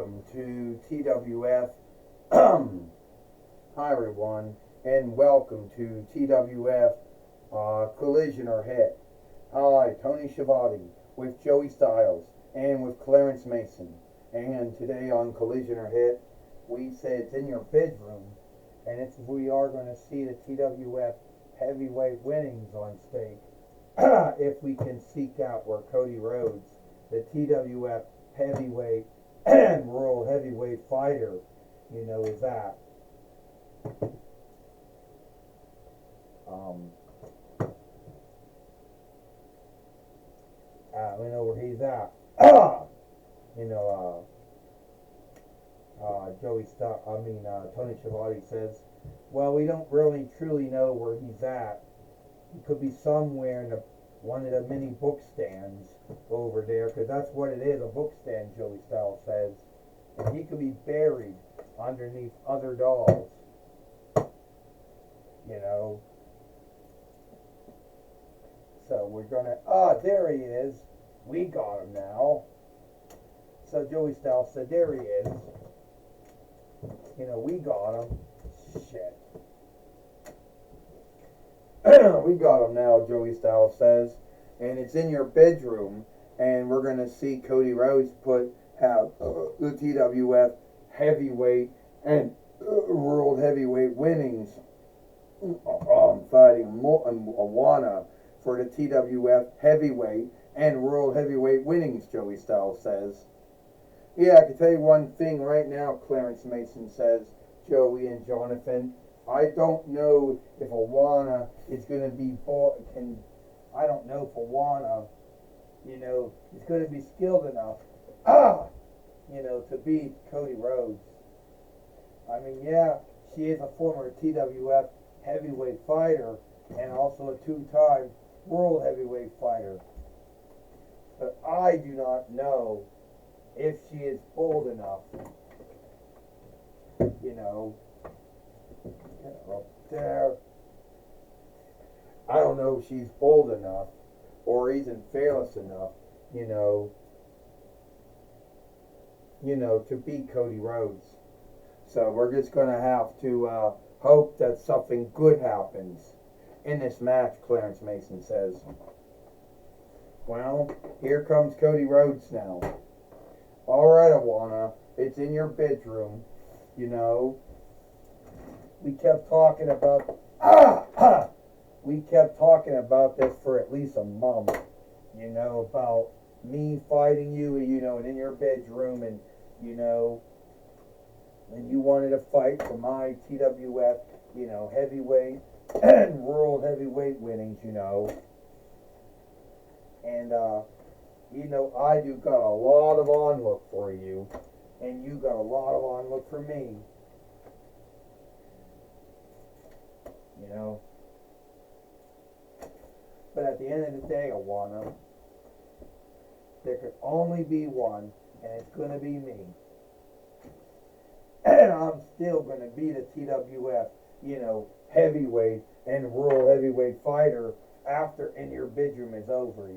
welcome to TWF. Hi everyone, and welcome to TWF Collision or Hit. Hi, Tony Schiavone with Joey Styles and with Clarence Mason. And today on Collision or Hit, we say it's in your bedroom, and we are going to see the TWF heavyweight winnings on stake. If we can seek out where Cody Rhodes, the TWF heavyweight and world heavyweight fighter, is at. We know where he's at. Tony Schiavone says, well, we don't really truly know where he's at. He could be somewhere in one of the many book stands over there, because that's what it is, a book stand, Joey Styles says. And he could be buried underneath other dolls. So we're gonna, there he is. We got him now. So Joey Styles said, there he is. We got him. Shit. We got him now, Joey Styles says. And it's in your bedroom. And we're going to see Cody Rhodes have the TWF heavyweight and world heavyweight winnings fighting Awana for the TWF heavyweight and world heavyweight winnings, Joey Styles says. Yeah, I can tell you one thing right now, Clarence Mason says, Joey and Jonathan. I don't know if Awana is going to be I don't know if Awana, is going to be skilled enough, to beat Cody Rhodes. I mean, yeah, she is a former TWF heavyweight fighter and also a two-time world heavyweight fighter. But I do not know if she is bold enough, up there. I don't know if she's bold enough or even fearless enough, to beat Cody Rhodes. So we're just going to have to hope that something good happens in this match, Clarence Mason says. Well, here comes Cody Rhodes now. Alright, Awana, it's in your bedroom, We kept talking about this for at least a month, about me fighting you, and in your bedroom, and and you wanted to fight for my TWF, heavyweight and world heavyweight winnings, and I do got a lot of onlook for you, and you got a lot of onlook for me. But at the end of the day, Awana, there could only be one, and it's going to be me. And I'm still going to be the TWF, heavyweight and world heavyweight fighter after In Your Bedroom is over,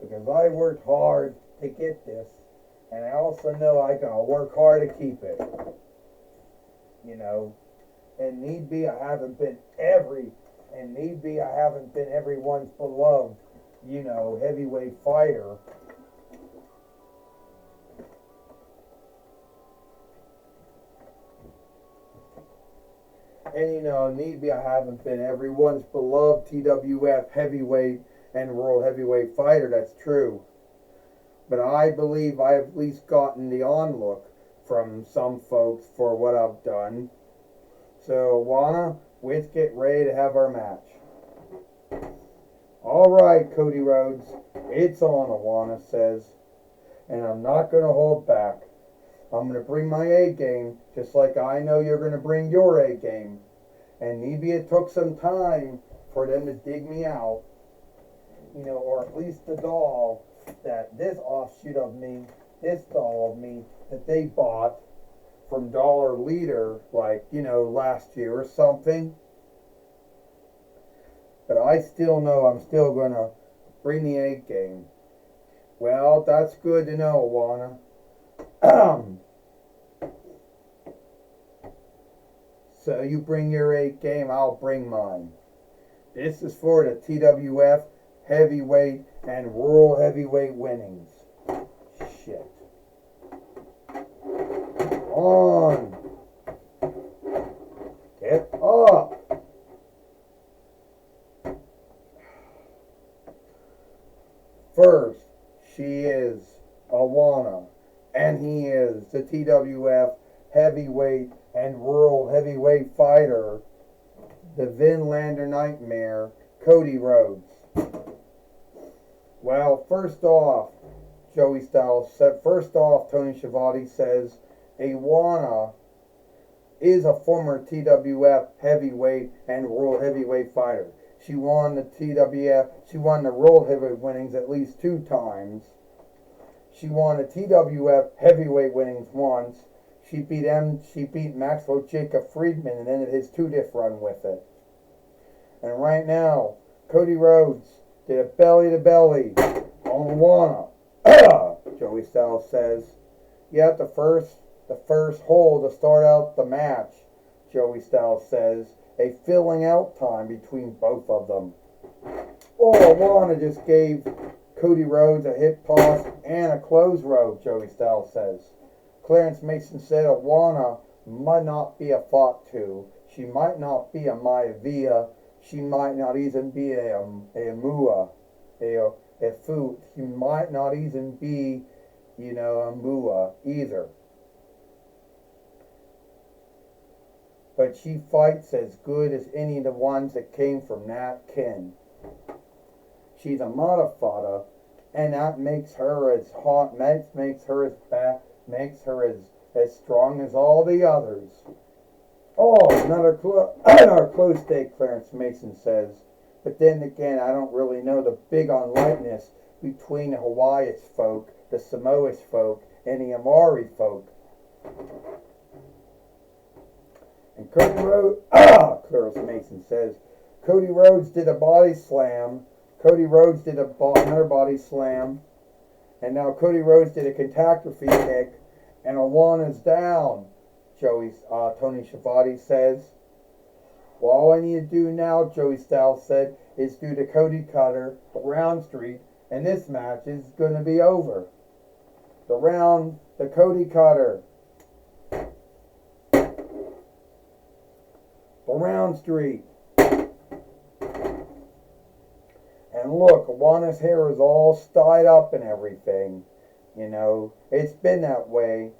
Because I worked hard to get this, and I also know I gotta work hard to keep it. And need be I haven't been everyone's beloved, heavyweight fighter. And need be I haven't been everyone's beloved TWF heavyweight and world heavyweight fighter, that's true. But I believe I have at least gotten the onlook from some folks for what I've done. So, Awana, let's get ready to have our match. Alright, Cody Rhodes, it's on, Awana says. And I'm not going to hold back. I'm going to bring my A game, just like I know you're going to bring your A game. And maybe it took some time for them to dig me out, or at least the doll that this offshoot of me, this doll of me that they bought from Dollar Leader, last year or something. But I still know I'm still going to, Bring the A game. Well, that's good to know, Awana. So you bring your A game, I'll bring mine. This is for the TWF heavyweight and world heavyweight winnings. Shit. On. Get up. First, she is Awana, and he is the TWF heavyweight and world heavyweight fighter, the Vinlander Nightmare, Cody Rhodes. Well, first off, Joey Styles said, first off, Tony Schiavone says, Awana is a former TWF heavyweight and world heavyweight fighter. She won the TWF, she won the world heavyweight winnings at least 2 times. She won the TWF heavyweight winnings once. She beat Maxwell Jacob Friedman and ended his 2-diff run with it. And right now, Cody Rhodes did a belly-to-belly on Awana. Joey Styles says, yeah, the first hole to start out the match, Joey Styles says, a filling out time between both of them. Oh, Awana just gave Cody Rhodes a hip toss and a close road, Joey Styles says. Clarence Mason said Awana might not be a Fatu. She might not be a Maivia. She might not even be a Mua, a Fu. She might not even be, a Mua either. But she fights as good as any of the ones that came from Nat Kin. She's a Matafata, and that makes her as hot, makes her as bad, makes her as strong as all the others. Oh, another close stake, Clarence Mason says. But then again, I don't really know the big unlikeness between the Hawaiian folk, the Samoan folk, and the Amari folk. And Cody Rhodes, Clarence Mason says, Cody Rhodes did a body slam. Cody Rhodes did another body slam. And now Cody Rhodes did a catastrophe kick. And Awana's down, Tony Schiavone says. Well, all I need to do now, Joey Styles said, is do the Cody Cutter, the Round Street, and this match is going to be over. The Cody Cutter. The Round Street. And look, Awana's hair is all styed up and everything. It's been that way.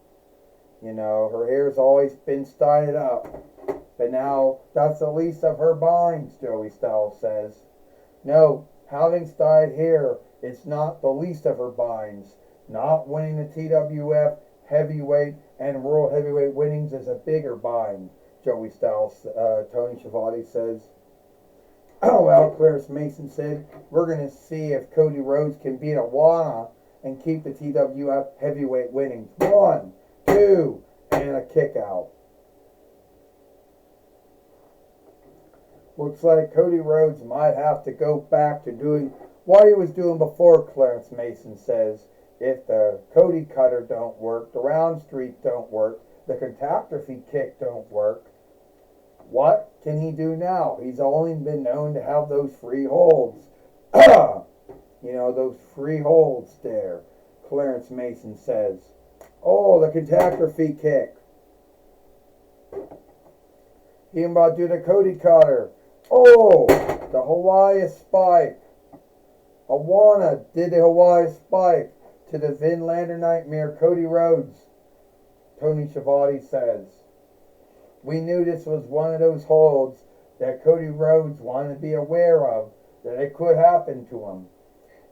Her hair's always been styed up. But now, that's the least of her binds, Joey Styles says. No, having styed hair is not the least of her binds. Not winning the TWF heavyweight and world heavyweight winnings is a bigger bind, Joey Styles, Tony Schiavone says. Oh, well, Clarence Mason said, we're going to see if Cody Rhodes can beat Awana and keep the TWF heavyweight winnings. 1, 2, and a kick out. Looks like Cody Rhodes might have to go back to doing what he was doing before, Clarence Mason says. If the Cody Cutter don't work, the Round Street don't work, the catastrophe kick don't work, what can he do now? He's only been known to have those free holds. Those free holds there, Clarence Mason says. Oh, the catastrophe kick. He about to do the Cody Cutter. Oh, the Hawaii spike. Awana did the Hawaii spike to the Vinlander Nightmare, Cody Rhodes. Tony Schiavone says. We knew this was one of those holds that Cody Rhodes wanted to be aware of, that it could happen to him.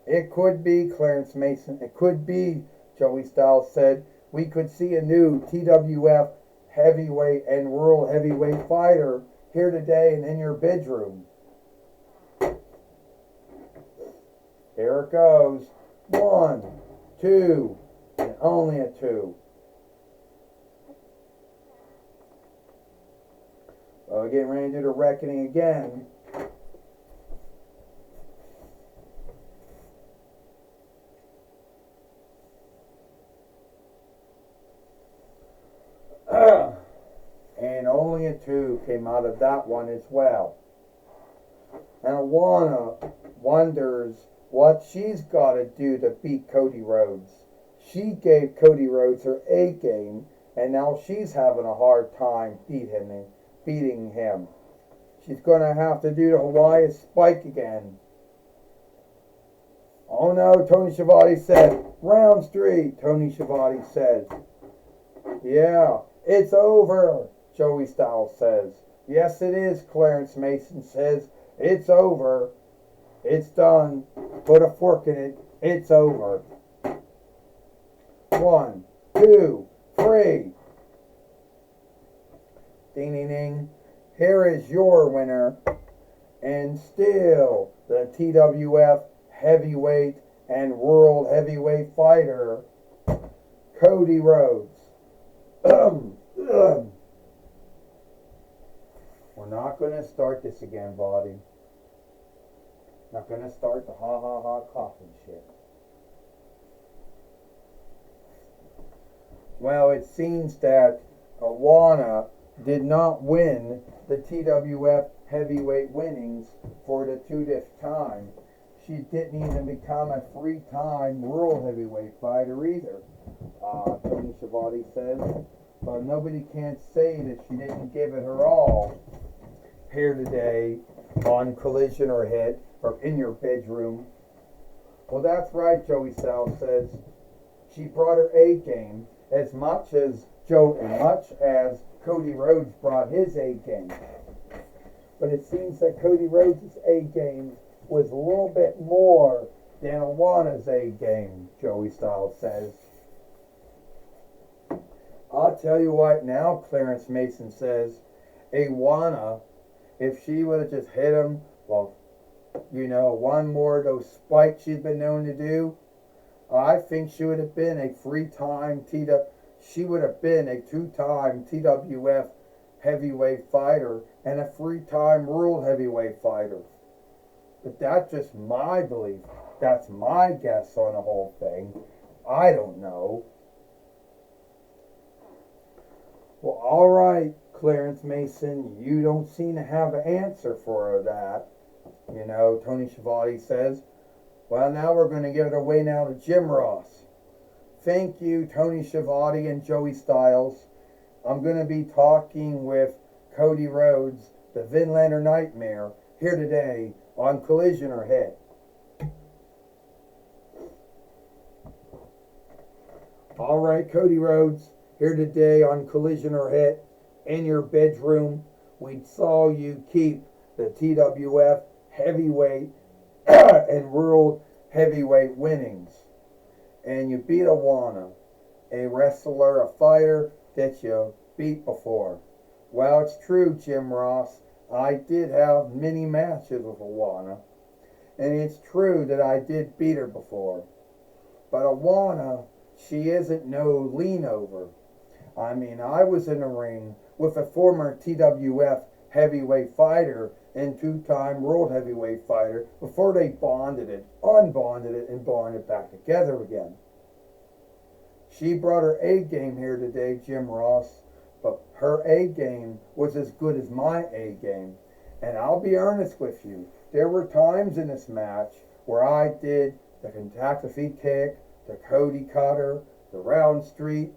It could be, Clarence Mason, it could be, Joey Styles said, we could see a new TWF heavyweight and world heavyweight fighter here today and in your bedroom. Here it goes. 1, 2, and only a 2. Getting ready to do the reckoning again. WrestleMania 2 came out of that one as well. And Alana wonders what she's got to do to beat Cody Rhodes. She gave Cody Rhodes her A game, and now she's having a hard time beating him. She's going to have to do the Hawaii Spike again. Oh no, Tony Schiavone said. Round 3, Tony Schiavone says. Yeah, it's over, Joey Styles says. Yes, it is, Clarence Mason says. It's over. It's done. Put a fork in it. It's over. 1, 2, 3. Ding, ding, ding. Here is your winner. And still the TWF Heavyweight and World Heavyweight Fighter, Cody Rhodes. We're not going to start this again, Bobby. Not going to start the ha ha ha coughing shit. Well, it seems that Awana did not win the TWF heavyweight winnings for the 2nd time. She didn't even become a 3-time world heavyweight fighter either, Tony Schiavone says. But nobody can say that she didn't give it her all here today on Collision or Hit, or in your bedroom. Well, that's right, Joey Styles says. She brought her A game as much as Cody Rhodes brought his A game. But it seems that Cody Rhodes' A game was a little bit more than Awana's A game, Joey Styles says. I'll tell you what now, Clarence Mason says. Awana, if she would have just hit him, well, you know, one more of those spikes she's been known to do, I think she would have been a 3-time she would have been a 2-time TWF heavyweight fighter and a 3-time world heavyweight fighter. But that's just my belief. That's my guess on the whole thing. I don't know. Well, all right, Clarence Mason, you don't seem to have an answer for that. You know, Tony Schiavone says. Well, now we're going to give it away now to Jim Ross. Thank you, Tony Schiavone and Joey Styles. I'm going to be talking with Cody Rhodes, the Vinlander Nightmare, here today on Collision or Hit. All right, Cody Rhodes, here today on Collision or Hit. In your bedroom, we saw you keep the TWF heavyweight and world heavyweight winnings. And you beat Awana, a wrestler, a fighter that you beat before. Well, it's true, Jim Ross. I did have many matches with Awana. And it's true that I did beat her before. But Awana, she isn't no lean over. I mean, I was in a ring with a former TWF heavyweight fighter and 2-time world heavyweight fighter before they unbonded it, and bonded it back together again. She brought her A game here today, Jim Ross, but her A game was as good as my A game. And I'll be earnest with you, there were times in this match where I did the catastrophe kick, the Cody cutter, the round street,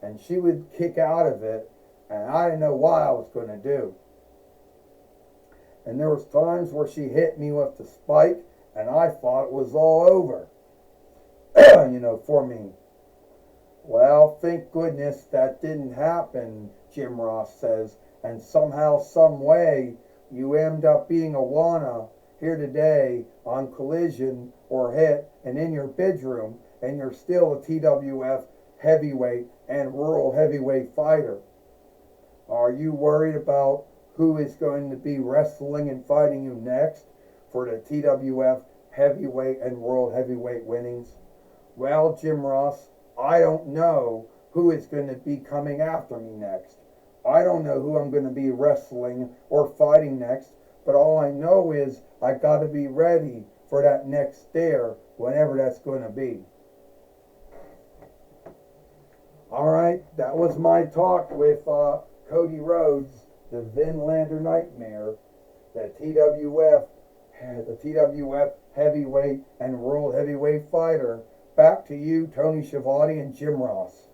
and she would kick out of it, and I didn't know what I was going to do. And there was times where she hit me with the spike, and I thought it was all over, you know, for me. Well, thank goodness that didn't happen, Jim Ross says, and somehow, some way, you end up being Awana here today on Collision or Hit and in your bedroom, and you're still a TWF heavyweight and world heavyweight fighter. Are you worried about who is going to be wrestling and fighting you next for the TWF heavyweight and world heavyweight winnings? Well, Jim Ross, I don't know who is going to be coming after me next. I don't know who I'm going to be wrestling or fighting next, but all I know is I got to be ready for that next stare, whenever that's going to be. All right, that was my talk with Cody Rhodes, the Vinlander Nightmare, the TWF heavyweight and world heavyweight fighter. Back to you, Tony Schiavone and Jim Ross.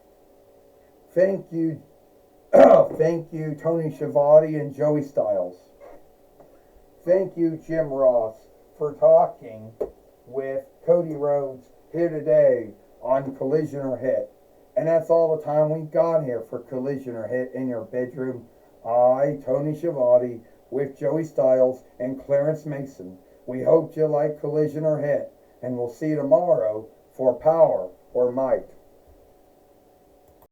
Thank you, thank you, Tony Schiavone and Joey Styles. Thank you, Jim Ross, for talking with Cody Rhodes here today on Collision or Hit. And that's all the time we got here for Collision or Hit in your bedroom. I, Tony Schiavone, with Joey Styles and Clarence Mason. We hope you like Collision or Hit, and we'll see you tomorrow for Power or Might.